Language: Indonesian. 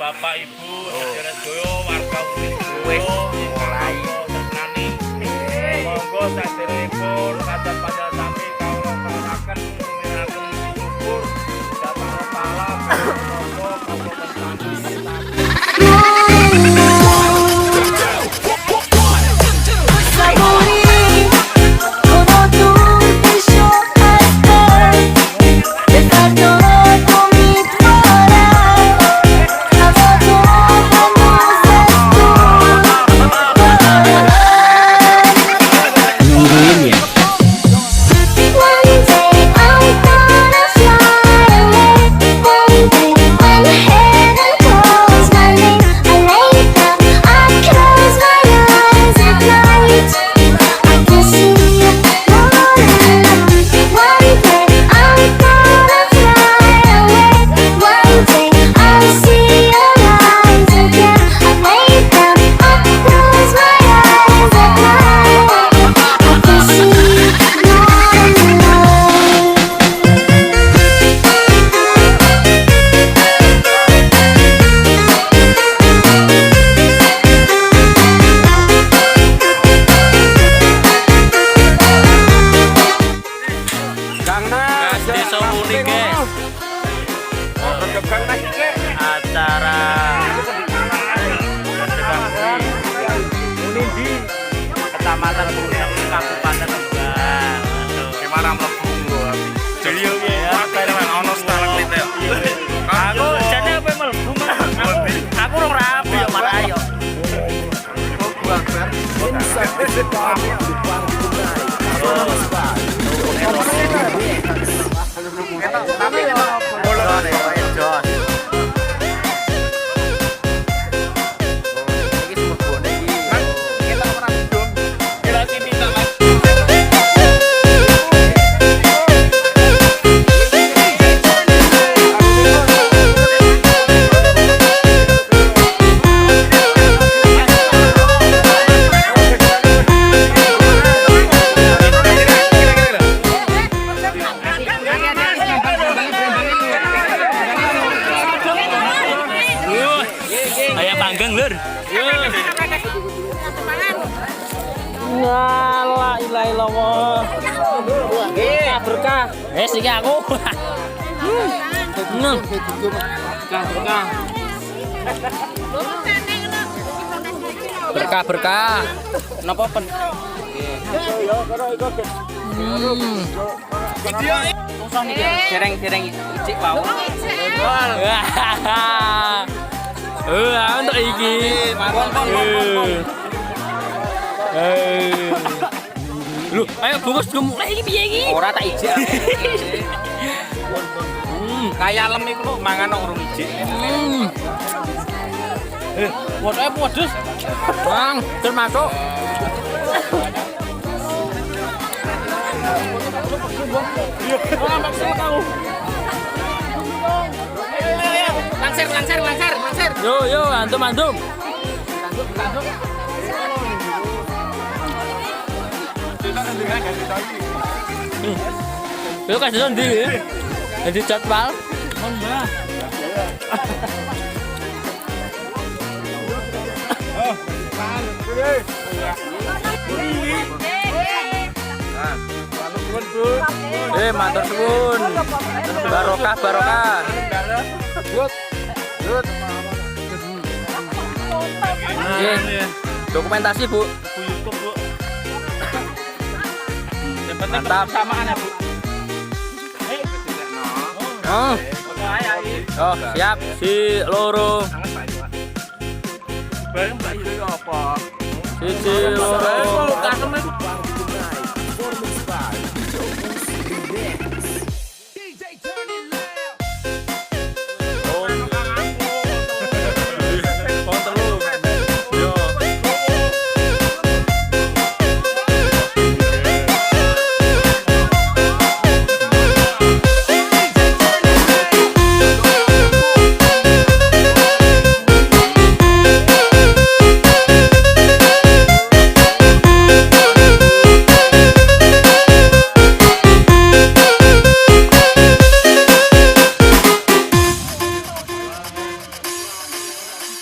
Bapak Ibu saudara sedaya warga wis mulai senani monggo saderengipun kados panjang sami kawula kawulaken minaken syukur dhateng kepala monggo kawula acara di Kecamatan Gunung Kabupaten Rembang. Gimana mlebu? Jadi ya ono stalagmit ya. Aku jane apa mlebu aku ora rapi ya malah ayo. Tapi bolone jos. Panggang lur. La ilaha illallah. Berkah. Wes iki aku. Berkah. Berkah. Napa pen? Sereng icik wae. Untuk iki. Loh, ayo bungkus gemuk lah iki piye iki? Ora tak ijik. Kayak lem iku lho mangan kok urung ijik. Wotoke pedes. Bang, termasuk. Ora maksud tahu. Lancar. Yo, antum. Yo kasih ndi ya? Jadi jadwal. Mbah. Matur suwun. Barokah. Good. Dokumentasi, Bu. YouTube, Bu. Mantap. Samaan ya, Bu. Oh, siap. Si loro. Bareng Mbak apa? Si loro.